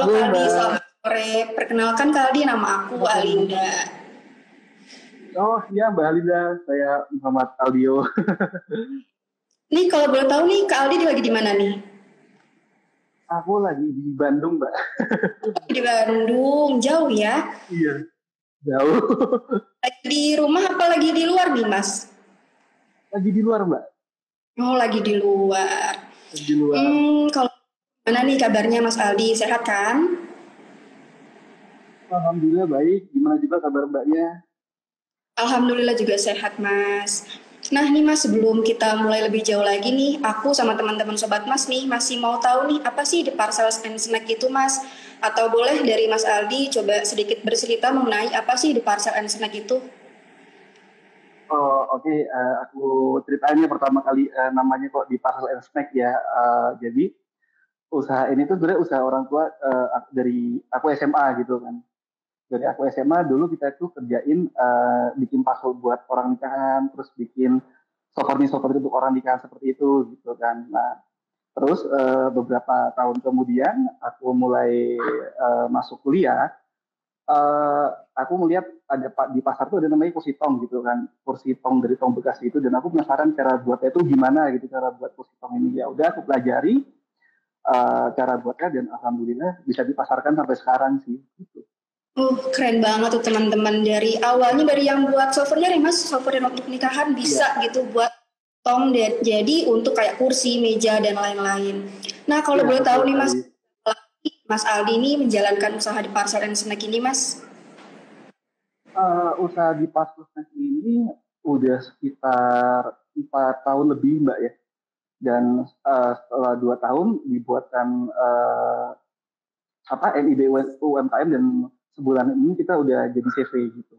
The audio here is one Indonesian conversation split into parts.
Halo Halo Kak Aldi, Mbak. selamat sore. Perkenalkan Kak Aldi, nama aku Alinda. Oh iya Mbak Alida, saya Muhammad Aldio. Nih kalau boleh tahu nih Kak Aldi lagi di mana nih? Aku lagi di Bandung Mbak. Di Bandung, jauh ya. Iya. Jauh. Lagi di rumah apa lagi di luar nih Mas? Lagi di luar Mbak. Oh lagi di luar. Lagi di luar. Kalau mana nih kabarnya Mas Aldi, sehat kan? Alhamdulillah baik. Gimana juga kabar Mbaknya? Alhamdulillah juga sehat Mas. Nah nih Mas, sebelum kita mulai lebih jauh lagi nih, aku sama teman-teman sobat Mas nih masih mau tahu nih apa sih The Parcels and Snack itu Mas? Atau boleh dari Mas Aldi coba sedikit bercerita mengenai apa sih The Parcel and Snack itu? Oh oke, aku ceritanya pertama kali namanya kok di Parcel and Snack ya. Jadi usaha ini tuh sebenarnya usaha orang tua dari aku SMA gitu kan. Dari aku SMA dulu kita tuh kerjain bikin parcel buat orang nikahan, terus bikin souvenir untuk orang nikahan seperti itu gitu kan. Nah, terus beberapa tahun kemudian aku mulai masuk kuliah, eh, aku melihat ada di pasar tuh ada namanya kursi tong gitu kan, kursi tong dari tong bekas itu, dan aku penasaran cara buatnya itu gimana gitu, cara buat kursi tong ini. Ya udah aku pelajari cara buatnya dan alhamdulillah bisa dipasarkan sampai sekarang sih. Gitu. Keren banget tuh teman-teman, dari awalnya dari yang buat souvenir ya Mas, souvenir untuk nikahan Iya, bisa gitu buat tong dan jadi untuk kayak kursi, meja dan lain-lain. Nah, kalau iya boleh tahu betul nih sekali. Mas, Mas Aldi ini menjalankan usaha di Parcel and Snack ini Mas. Usaha di Paskusnes ini udah sekitar 4 tahun lebih Mbak ya. Dan setelah 2 tahun dibuatkan NIB UMKM, dan sebulan ini kita udah jadi CV gitu.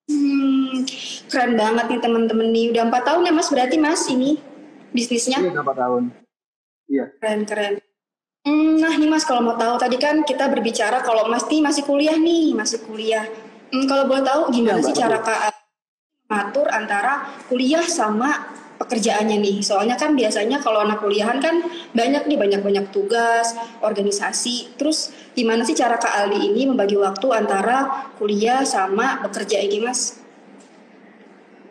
Hmm, keren banget nih teman-teman nih. Udah 4 tahun ya Mas berarti Mas ini bisnisnya. Iya, berapa tahun? Iya. Keren-keren. Nah nih Mas, kalau mau tahu tadi kan kita berbicara kalau Mas nih masih kuliah nih, masih kuliah. Kalau boleh tahu Iya gimana Mbak, sih betul. cara Kak mengatur antara kuliah sama pekerjaannya nih? Soalnya kan biasanya kalau anak kuliahan kan banyak nih, banyak-banyak tugas, organisasi. Terus gimana sih cara Kak Aldi ini membagi waktu antara kuliah sama bekerja ini Mas?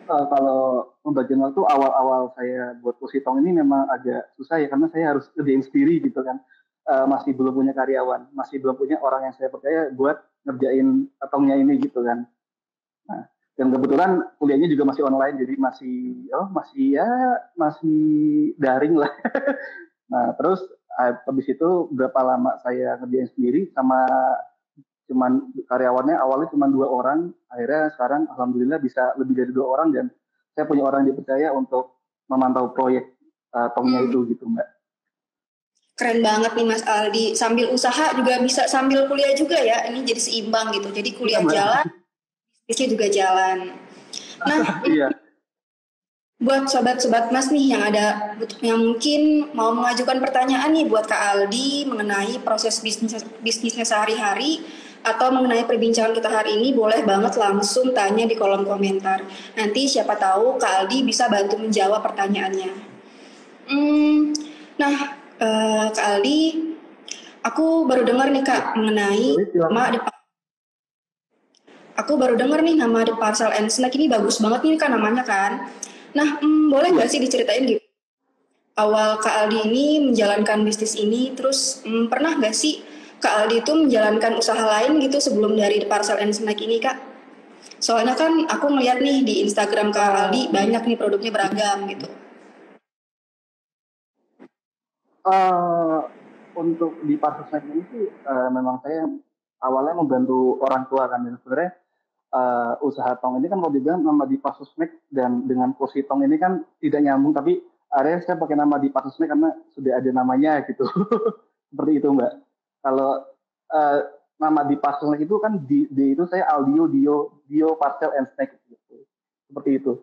Kalau pembagian waktu awal-awal saya buat kursi tong ini memang agak susah ya, karena saya harus kerjain sendiri gitu kan. Masih belum punya karyawan, masih belum punya orang yang saya percaya buat ngerjain tongnya ini gitu kan. Nah, dan kebetulan kuliahnya juga masih online, jadi masih daring lah. Nah, terus habis itu berapa lama saya ngerjain sendiri, sama cuman karyawannya awalnya cuma 2 orang, akhirnya sekarang alhamdulillah bisa lebih dari 2 orang, dan saya punya orang yang dipercaya untuk memantau proyek tongnya Hmm, itu gitu Mbak. Keren banget nih Mas Aldi. Sambil usaha juga bisa sambil kuliah juga ya. Ini jadi seimbang gitu. Jadi Iya kuliah Mbak. jalan, bisnisnya juga jalan. Nah, Iya. buat sobat-sobat Mas nih yang ada yang mungkin mau mengajukan pertanyaan nih buat Kak Aldi mengenai proses bisnisnya sehari-hari atau mengenai perbincangan kita hari ini, boleh banget langsung tanya di kolom komentar. Nanti siapa tahu Kak Aldi bisa bantu menjawab pertanyaannya. Hmm, nah, Kak Aldi, aku baru dengar nih Ya, Kak mengenai boleh silakan. aku baru dengar nih nama The Parcel and Snack ini bagus banget nih Kak namanya kan. Nah, boleh Iya. nggak sih diceritain gitu? Awal Kak Aldi ini menjalankan bisnis ini, terus pernah nggak sih Kak Aldi itu menjalankan usaha lain gitu sebelum dari The Parcel and Snack ini Kak? Soalnya kan aku ngeliat nih di Instagram Kak Eh, Aldi banyak nih produknya beragam gitu. eh, untuk di Parsusnet ini sih memang saya awalnya membantu orang tua kan, dan sebenarnya usaha tong ini kan kalau dibilang nama di Pasusnek dan dengan kursi tong ini kan tidak nyambung, tapi akhirnya saya pakai nama di Pasusnek karena sudah ada namanya gitu. Seperti itu Mbak. Kalau uh, nama di Pasusnek itu kan di itu saya Aldio Dio Parcel and Snack gitu. Seperti itu.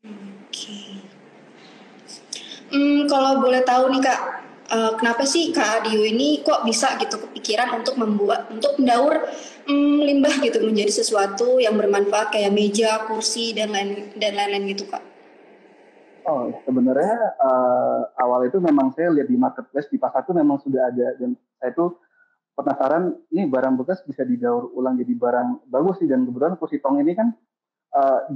Oke. Kalau boleh tahu nih Kak, kenapa sih Kak Adio ini kok bisa gitu kepikiran untuk mendaur limbah gitu menjadi sesuatu yang bermanfaat kayak meja, kursi dan lain-lain gitu Kak? Oh, sebenarnya awal itu memang saya lihat di marketplace di pasar itu memang sudah ada dan saya tuh penasaran ini barang bekas bisa didaur ulang jadi barang bagus sih dan kebetulan kursi tong ini kan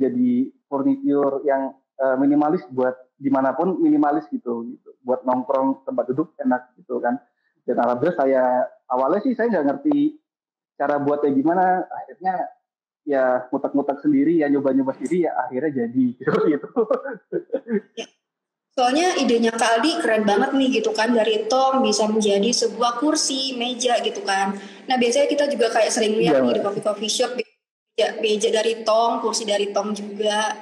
jadi furniture yang minimalis buat dimanapun minimalis gitu buat nongkrong tempat duduk enak gitu kan dan alhamdulillah saya awalnya sih saya nggak ngerti cara buatnya gimana akhirnya ya ngutak-ngutak sendiri ya nyoba-nyoba sendiri ya akhirnya jadi gitu. Ya. Soalnya idenya Kak Aldi keren banget nih gitu kan, dari tong bisa menjadi sebuah kursi, meja gitu kan. Nah biasanya kita juga kayak sering Iya lihat nih di mbak. coffee shop, meja dari tong, kursi dari tong juga.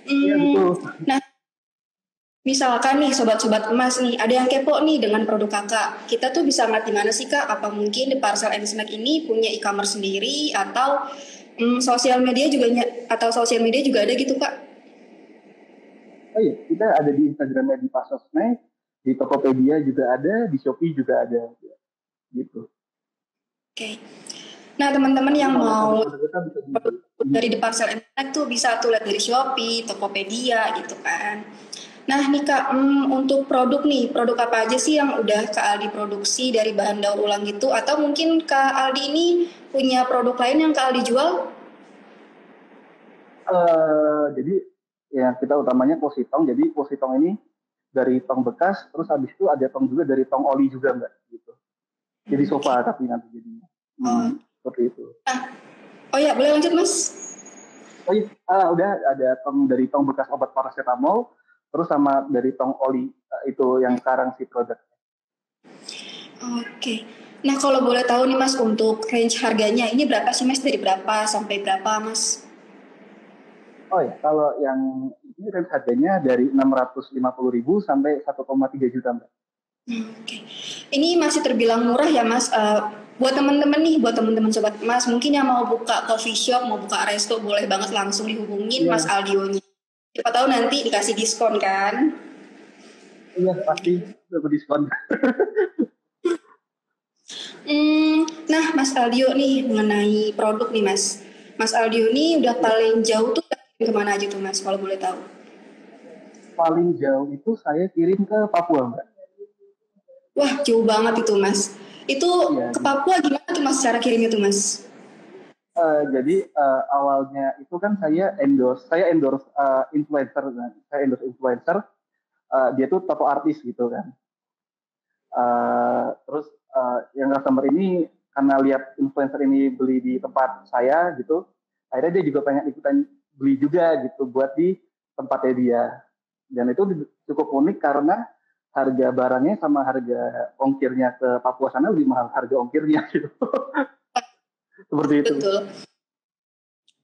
Iya betul. Nah misalkan nih sobat-sobat emas nih, ada yang kepo nih dengan produk kakak. Kita tuh bisa ngeliat di mana sih kak? Apa mungkin di Parcel and Snack ini punya e-commerce sendiri atau sosial media juga sosial media juga ada gitu kak? Oh iya, kita ada di Instagramnya di Pasosmed, di Tokopedia juga ada, di Shopee juga ada, gitu. Oke. Nah teman-teman Jadi yang kalau mau produk kita bisa produk di dari The Parcel and Snack tuh bisa tuh lihat dari Shopee, Tokopedia gitu kan. Nah nih Kak, untuk produk nih, produk apa aja sih yang udah Kak Aldi produksi dari bahan daur ulang gitu? Atau mungkin Kak Aldi ini punya produk lain yang Kak Aldi jual? jadi ya kita utamanya positong. Jadi positong ini dari tong bekas, terus habis itu ada tong juga dari tong oli juga mbak, gitu. Jadi Oke. sofa tapi nanti jadinya. Oh, Seperti itu. nah, oh ya boleh lanjut Mas. Oh iya, udah ada tong dari tong bekas obat paracetamol, terus sama dari tong oli itu yang sekarang si produk. Oke. Nah kalau boleh tahu nih Mas untuk range harganya ini berapa sih Mas, dari berapa sampai berapa Mas? Oh ya, kalau yang ini range harganya dari 650.000 sampai 1,3 juta mbak. Oke. Ini masih terbilang murah ya Mas. Buat teman-teman nih, buat teman-teman sobat Mas, mungkin yang mau buka coffee shop, mau buka resto, boleh banget langsung dihubungin Mas Iya, Aldionya. Siapa tahu nanti dikasih diskon kan? iya pasti dapat diskon. Nah Mas Aldio nih mengenai produk nih Mas. Mas Aldio nih udah Iya. paling jauh tuh kemana aja tuh Mas kalau boleh tahu? Paling jauh itu saya kirim ke Papua mbak. Wah jauh banget itu Mas. Itu Iya, ke Papua gimana tuh Mas cara kirimnya tuh Mas? jadi awalnya itu kan saya endorse influencer, kan. Saya endorse influencer, dia tuh tato artis gitu kan. Terus yang customer ini karena lihat influencer ini beli di tempat saya gitu, akhirnya dia juga pengen ikutan beli juga gitu buat di tempatnya dia. Dan itu cukup unik karena harga barangnya sama harga ongkirnya ke Papua sana lebih mahal harga ongkirnya gitu. Seperti itu. Betul.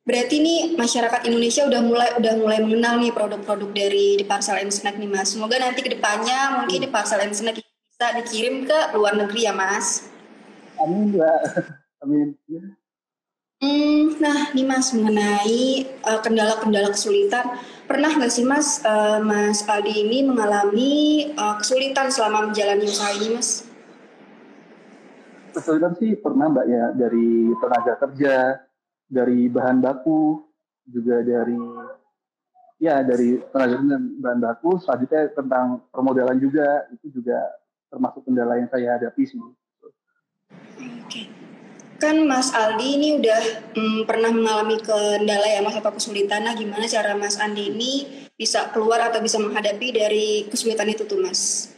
Berarti nih masyarakat Indonesia udah mulai mengenal nih produk-produk dari di Parcel and Snack nih Mas. Semoga nanti kedepannya mungkin di Parcel and Snack bisa dikirim ke luar negeri ya Mas. Amin mbak. Amin. Nah nih Mas mengenai kendala-kendala kesulitan, pernah nggak sih Mas, Mas Aldi ini mengalami kesulitan selama menjalani usaha ini Mas? Kesulitan sih pernah mbak ya dari tenaga kerja, dari bahan baku, juga dari tenaga dan bahan baku. Selanjutnya tentang permodalan juga itu juga termasuk kendala yang saya hadapi sih. Oke. Kan Mas Aldi ini udah pernah mengalami kendala ya Mas atau kesulitan. Nah gimana cara Mas Andi ini bisa keluar atau bisa menghadapi dari kesulitan itu tuh Mas?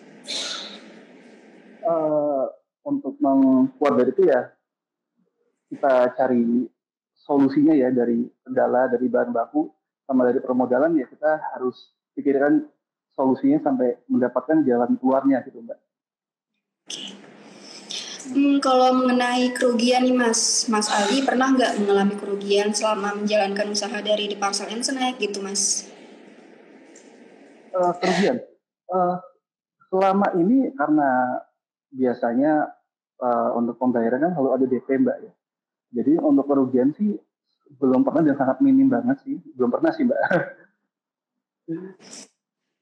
Eh, untuk membuat dari itu ya kita cari solusinya ya dari kendala dari bahan baku sama dari permodalan ya kita harus pikirkan solusinya sampai mendapatkan jalan keluarnya gitu mbak. Kalau mengenai kerugian nih Mas, Mas Aldi pernah nggak mengalami kerugian selama menjalankan usaha dari The Parcel and Snack gitu Mas? Kerugian uh, selama ini karena biasanya untuk pembayaran kan selalu ada DP mbak ya. Jadi untuk kerugian sih belum pernah dan sangat minim banget sih. Belum pernah sih mbak.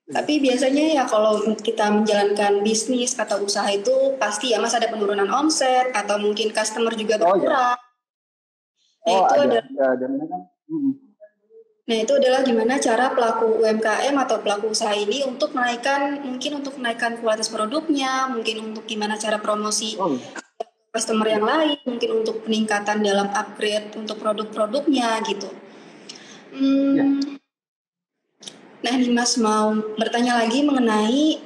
Tapi biasanya ya kalau kita menjalankan bisnis atau usaha itu pasti ya Mas ada penurunan omset atau mungkin customer juga Oh ya, berkurang. Nah oh itu ada. ada Dan ini kan Nah, itu adalah gimana cara pelaku UMKM atau pelaku usaha ini untuk menaikkan kualitas produknya, mungkin untuk gimana cara promosi Oh customer iya, yang lain, mungkin untuk peningkatan dalam upgrade untuk produk-produknya gitu. iya, Hmm, nah, nih Mas mau bertanya lagi mengenai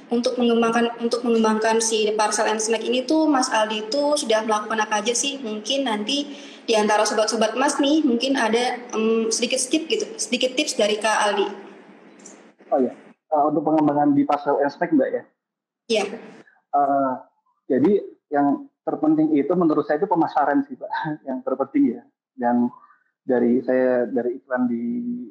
untuk mengembangkan si Parcel and Snack ini tuh Mas Aldi tuh sudah melakukan apa aja sih? Mungkin nanti di antara sobat-sobat Mas nih mungkin ada sedikit tips dari Kak Aldi. oh iya. Untuk pengembangan di pasar aspek Mbak ya. Iya. Oke. Uh, jadi yang terpenting itu menurut saya itu pemasaran sih Pak, yang terpenting ya. Yang dari iklan di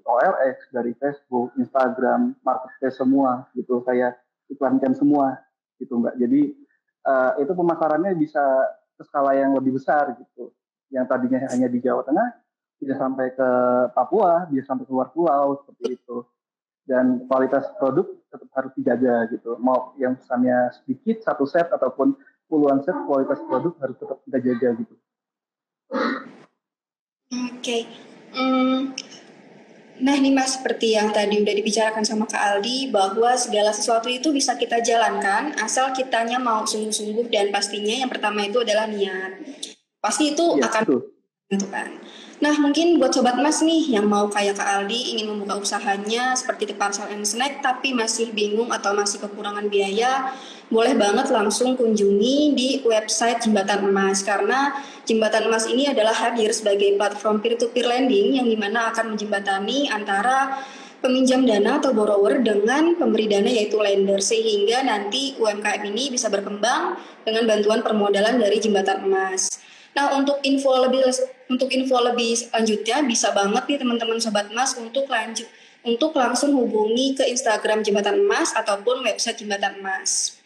OLX, dari Facebook, Instagram, marketplace semua gitu saya iklankan semua gitu Mbak. Jadi itu pemasarannya bisa ke skala yang lebih besar gitu. Yang tadinya hanya di Jawa Tengah bisa sampai ke Papua, bisa sampai ke luar pulau seperti itu. Dan kualitas produk tetap harus dijaga gitu. Mau yang pesannya sedikit satu set ataupun puluhan set, kualitas produk harus tetap kita jaga gitu. Oke. Hmm, Nah nih Mas, seperti yang tadi udah dibicarakan sama Kak Aldi, bahwa segala sesuatu itu bisa kita jalankan asal kitanya mau sungguh-sungguh dan pastinya yang pertama itu adalah niat. Pasti itu Iya akan betul. gitu kan. Nah mungkin buat Sobat Mas nih yang mau kayak Kak Aldi ingin membuka usahanya seperti The Parcel and Snack tapi masih bingung atau masih kekurangan biaya, boleh banget langsung kunjungi di website Jembatan Emas karena Jembatan Emas ini adalah hadir sebagai platform peer-to-peer lending yang dimana akan menjembatani antara peminjam dana atau borrower dengan pemberi dana yaitu lender sehingga nanti UMKM ini bisa berkembang dengan bantuan permodalan dari Jembatan Emas. Nah, untuk info lebih lanjutnya bisa banget nih teman-teman sobat Emas untuk langsung hubungi ke Instagram Jembatan Emas ataupun website Jembatan Emas.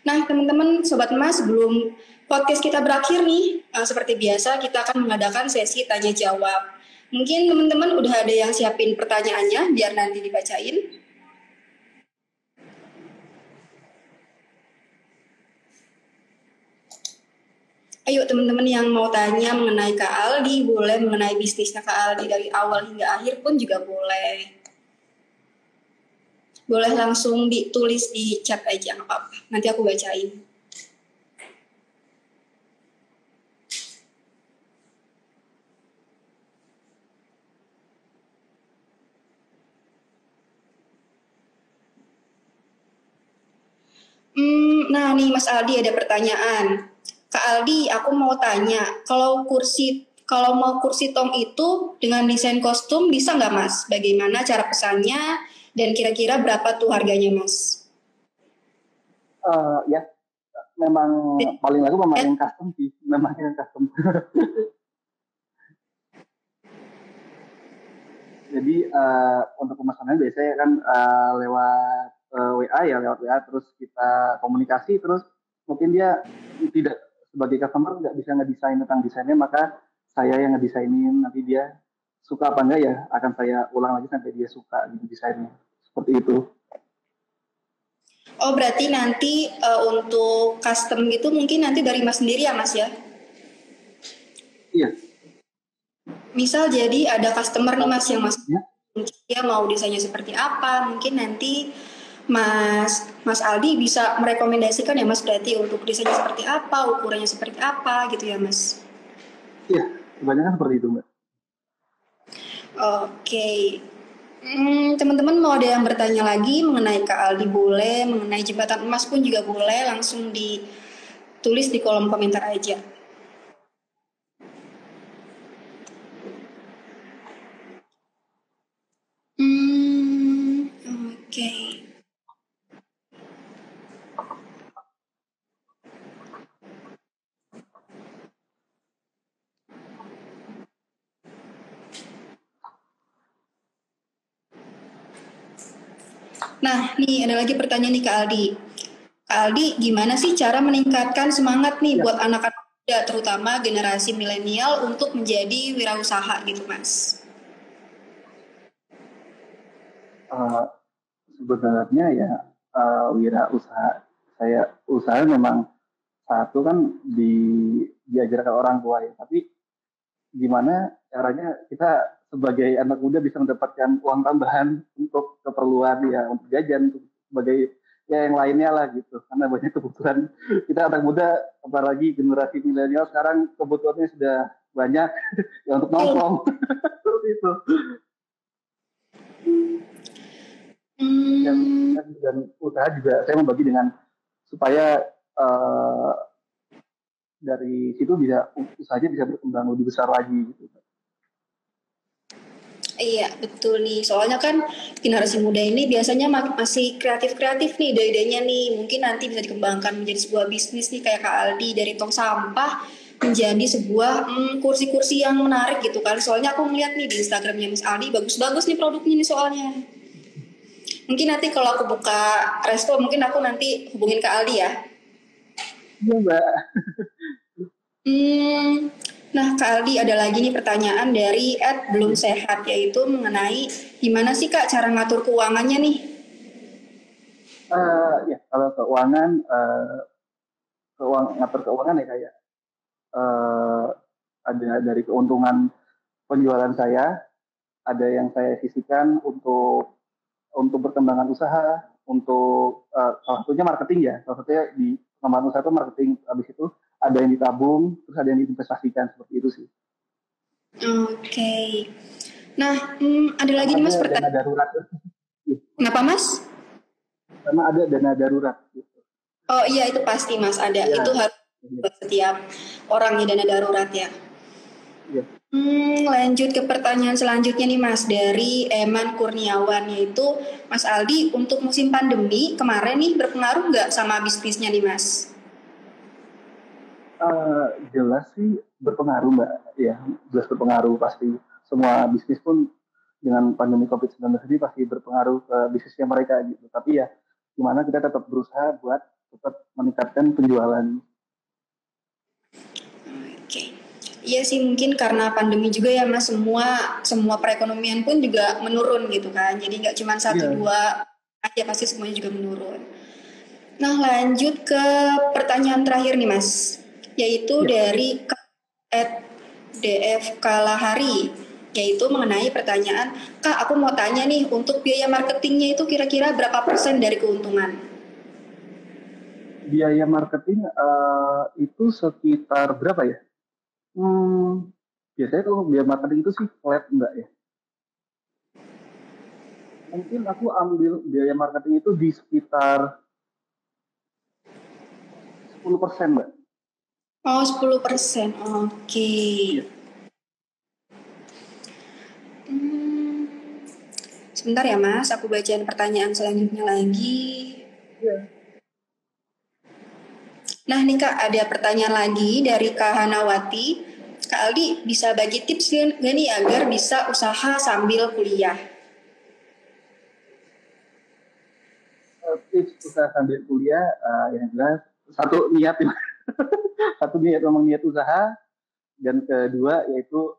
Nah, teman-teman sobat Emas, sebelum podcast kita berakhir nih, seperti biasa kita akan mengadakan sesi tanya jawab. Mungkin teman-teman udah ada yang siapin pertanyaannya biar nanti dibacain. Ayo teman-teman yang mau tanya mengenai Kak Aldi, boleh mengenai bisnisnya Kak Aldi dari awal hingga akhir pun juga boleh. Boleh langsung ditulis di chat aja, nggak apa-apa. Nanti aku bacain. Nah nih Mas Aldi ada pertanyaan. Kak Aldi, aku mau tanya, kalau mau kursi tong itu dengan desain kostum bisa nggak Mas? Bagaimana cara pesannya dan kira-kira berapa tuh harganya Mas? Ya memang paling laku memang yang custom sih, memang yang custom. Jadi untuk pemesanan biasanya kan lewat WA ya, lewat WA terus kita komunikasi terus mungkin dia tidak sebagai customer nggak bisa ngedesain tentang desainnya maka saya yang ngedesainin nanti dia suka apa enggak ya akan saya ulang lagi sampai dia suka gitu desainnya seperti itu. Oh berarti nanti untuk custom gitu mungkin nanti dari Mas sendiri ya Mas ya? Iya. Misal jadi ada customer nih Mas yang Mas Ya, mungkin dia mau desainnya seperti apa, mungkin nanti Mas Mas Aldi bisa merekomendasikan ya Mas berarti untuk desainnya seperti apa, ukurannya seperti apa gitu ya Mas. iya, kebanyakan seperti itu Mbak. Oke. Teman-teman mau ada yang bertanya lagi mengenai Kak Aldi boleh, mengenai jembatan emas pun juga boleh, langsung ditulis di kolom komentar aja. Oke. Nah, nih ada lagi pertanyaan nih Kak Aldi. Kak Aldi, gimana sih cara meningkatkan semangat nih Ya, buat anak-anak muda, terutama generasi milenial untuk menjadi wirausaha gitu, Mas? eh, sebenarnya ya wira usaha saya usaha memang satu kan diajarkan orang tua ya tapi gimana caranya kita sebagai anak muda bisa mendapatkan uang tambahan untuk keperluan ya, untuk jajan, untuk sebagai ya yang lainnya lah gitu. Karena banyak kebutuhan kita anak muda, apalagi generasi milenial sekarang kebutuhannya sudah banyak ya untuk nongkrong seperti itu. Dan usaha juga saya membagi dengan supaya dari situ bisa usahanya bisa berkembang lebih besar lagi gitu. Iya, betul nih. Soalnya kan generasi muda ini biasanya masih kreatif-kreatif nih ide-idenya nih. Mungkin nanti bisa dikembangkan menjadi sebuah bisnis nih kayak Kak Aldi, dari tong sampah menjadi sebuah kursi-kursi yang menarik gitu kan. Soalnya aku ngeliat nih di Instagramnya Mas Aldi bagus-bagus nih produknya nih soalnya. Mungkin nanti kalau aku buka resto mungkin aku nanti hubungin Kak Aldi ya. Iya Mbak. Nah Kak Aldi ada lagi nih pertanyaan dari belum sehat, yaitu mengenai gimana sih Kak cara ngatur keuangannya nih? Ya kalau keuangan, ngatur keuangan ya kayak ada dari keuntungan penjualan saya, ada yang saya sisihkan untuk perkembangan usaha, untuk salah satunya marketing ya, salah satunya di pengembangan usaha itu marketing, habis itu ada yang ditabung, terus ada yang diinvestasikan, seperti itu sih. Oke. Nah, ada lagi nih Sama Mas ada dana pertanyaan. darurat. Kenapa Mas? Karena ada dana darurat gitu. Oh iya itu pasti Mas ada. Ya, Itu harus ya, buat setiap orang nih dana darurat ya. ya. Lanjut ke pertanyaan selanjutnya nih Mas dari Eman Kurniawan, yaitu Mas Aldi untuk musim pandemi kemarin nih berpengaruh nggak sama bisnisnya nih Mas? Jelas sih berpengaruh Mbak, ya jelas berpengaruh pasti. Semua bisnis pun dengan pandemi COVID-19 ini pasti berpengaruh ke bisnisnya mereka gitu. Tapi ya gimana kita tetap berusaha buat tetap meningkatkan penjualan. Oke. Iya sih mungkin karena pandemi juga ya Mas, semua perekonomian pun juga menurun gitu kan. Jadi nggak cuma satu Iya. dua aja, pasti semuanya juga menurun. Nah lanjut ke pertanyaan terakhir nih Mas, yaitu Ya. dari DF Kalahari, yaitu mengenai pertanyaan, Kak aku mau tanya nih untuk biaya marketingnya itu kira-kira berapa persen dari keuntungan? Biaya marketing itu sekitar berapa ya? Biasanya kalau biaya marketing itu sih flat enggak ya? Mungkin aku ambil biaya marketing itu di sekitar 10% Mbak. Oh 10%, oke. Iya. Hmm, Sebentar ya Mas, aku bacain pertanyaan selanjutnya lagi. Iya. Nah nih Kak, ada pertanyaan lagi dari Kak Hanawati. Kak Aldi, bisa bagi tips nggak nih agar bisa usaha sambil kuliah? Tips usaha sambil kuliah yang jelas satu niat satu niat memang niat usaha, dan kedua yaitu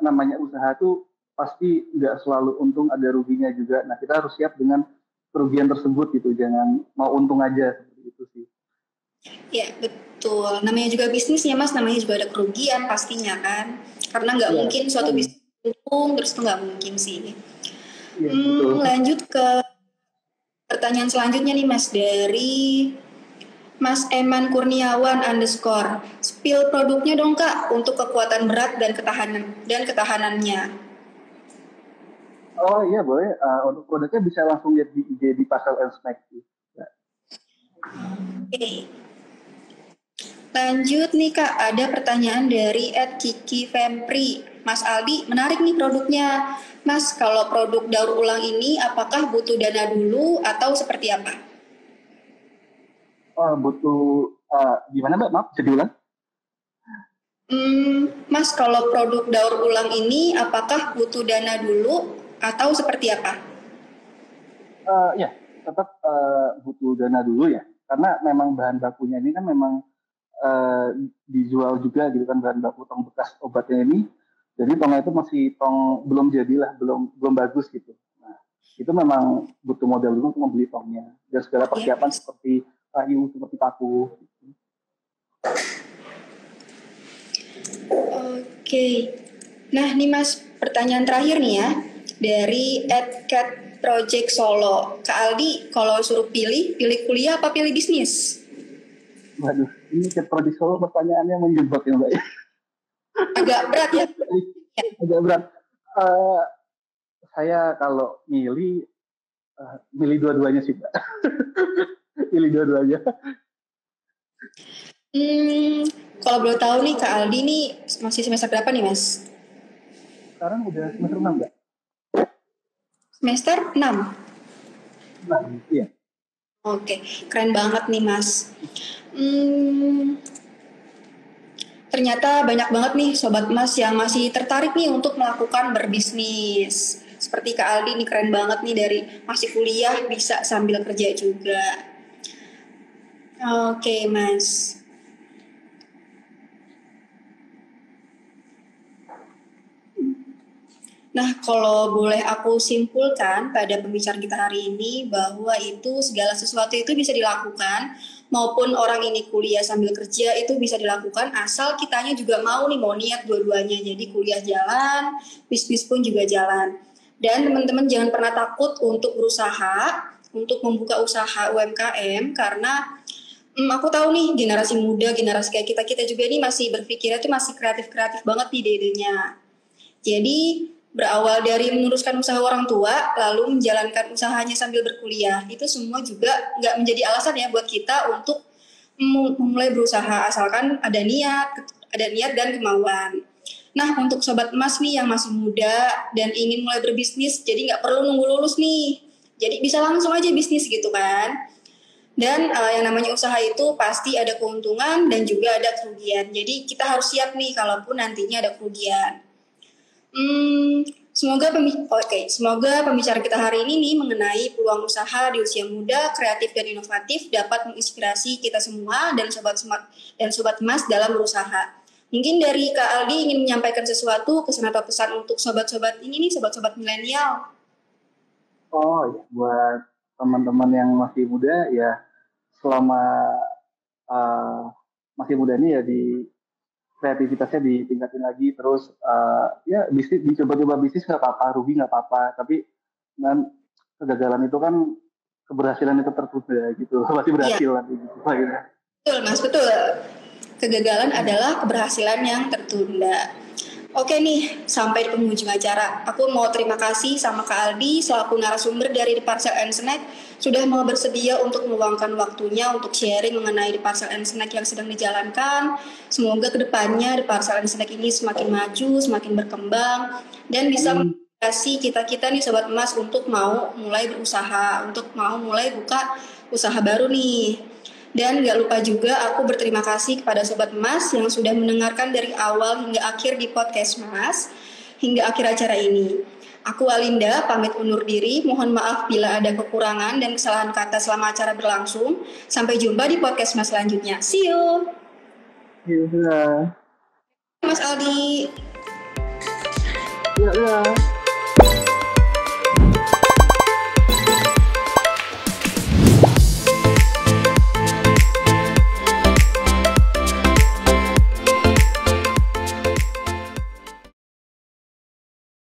namanya usaha tuh pasti nggak selalu untung, ada ruginya juga. Nah kita harus siap dengan kerugian tersebut gitu, jangan mau untung aja, seperti itu sih. Ya betul, namanya juga bisnis ya Mas, namanya juga ada kerugian pastinya kan. Karena nggak Iya. mungkin suatu bisnis untung terus itu nggak mungkin sih. Iya betul. Lanjut ke pertanyaan selanjutnya nih Mas dari Mas Eman Kurniawan underscore. Spill produknya dong Kak untuk kekuatan berat dan ketahanannya. Oh iya boleh. Untuk produknya bisa langsung lihat di IG di Pasal and Snack. Ya. Oke. Lanjut nih Kak, ada pertanyaan dari @kiki Fempri. Mas Aldi, menarik nih produknya. Mas, kalau produk daur ulang ini apakah butuh dana dulu atau seperti apa? Oh butuh gimana Mbak? Maaf, bisa diulang? Mas, kalau produk daur ulang ini apakah butuh dana dulu atau seperti apa? Ya, tetap butuh dana dulu ya. Karena memang bahan bakunya ini kan memang uh, dijual juga gitu kan, bahan baku tong bekas obatnya ini. Jadi tongnya itu masih tong belum jadilah, belum belum bagus gitu. Nah, itu memang butuh modal dulu untuk membeli tongnya. Dan segala Ya, persiapan seperti kayu, seperti paku. Gitu. oke. Nah, nih Mas, pertanyaan terakhir nih ya, dari @cat Project Solo. Kak Aldi, kalau suruh pilih kuliah apa pilih bisnis? Waduh, ini Cat Project Solo pertanyaannya menjebak ya Mbak. Agak berat ya? Agak berat. Saya kalau milih dua-duanya sih Mbak. Pilih dua-duanya. Kalau boleh tahu nih Kak Aldi nih masih semester berapa nih Mas? Sekarang udah semester 6 Mbak? Semester 6? Nah, iya. Oke, keren banget nih Mas. Ternyata banyak banget nih Sobat Mas yang masih tertarik nih untuk melakukan berbisnis. Seperti Kak Aldi nih keren banget nih dari masih kuliah bisa sambil kerja juga. Oke Mas. Nah, kalau boleh aku simpulkan pada pembicaraan kita hari ini bahwa itu segala sesuatu itu bisa dilakukan, maupun orang ini kuliah sambil kerja itu bisa dilakukan asal kitanya juga mau niat dua-duanya. Jadi kuliah jalan, bisnis pun juga jalan. Dan teman-teman jangan pernah takut untuk berusaha, untuk membuka usaha UMKM karena aku tahu nih generasi muda, generasi kayak kita juga ini masih berpikirnya tuh masih kreatif-kreatif banget nih ide-idenya. Jadi berawal dari meneruskan usaha orang tua, lalu menjalankan usahanya sambil berkuliah, itu semua juga nggak menjadi alasan ya buat kita untuk memulai berusaha asalkan ada niat dan kemauan. Nah, untuk sobat emas nih yang masih muda dan ingin mulai berbisnis, jadi nggak perlu nunggu lulus nih. Jadi bisa langsung aja bisnis gitu kan. Dan yang namanya usaha itu pasti ada keuntungan dan juga ada kerugian. Jadi kita harus siap nih kalaupun nantinya ada kerugian. Semoga pembicaraan kita hari ini nih mengenai peluang usaha di usia muda, kreatif dan inovatif dapat menginspirasi kita semua dan sobat emas dalam berusaha. Mungkin dari Kak Aldi ingin menyampaikan sesuatu pesan atau pesan untuk sobat-sobat ini nih, sobat-sobat milenial. Oh ya, buat teman-teman yang masih muda ya, selama masih muda nih ya di kreativitasnya ditingkatin lagi, terus ya bisnis, dicoba-coba bisnis nggak apa-apa, rugi nggak apa-apa, tapi dan kegagalan itu kan keberhasilan itu tertunda gitu, pasti berhasil lagi gitu. Betul Mas, betul. Kegagalan adalah keberhasilan yang tertunda. Oke nih, sampai di penghujung acara. Aku mau terima kasih sama Kak Aldi selaku narasumber dari The Parcel and Snack sudah mau bersedia untuk meluangkan waktunya untuk sharing mengenai The Parcel and Snack yang sedang dijalankan. Semoga kedepannya The Parcel and Snack ini semakin maju, semakin berkembang, dan bisa menginspirasi kita-kita nih Sobat Emas untuk mau mulai berusaha, untuk mau mulai buka usaha baru nih. Dan gak lupa juga aku berterima kasih kepada Sobat Emas yang sudah mendengarkan dari awal hingga akhir di podcast Mas, hingga akhir acara ini. Aku Alinda, pamit undur diri. Mohon maaf bila ada kekurangan dan kesalahan kata selama acara berlangsung. Sampai jumpa di podcast Mas selanjutnya. See you! Iya. Mas Aldi. Iya.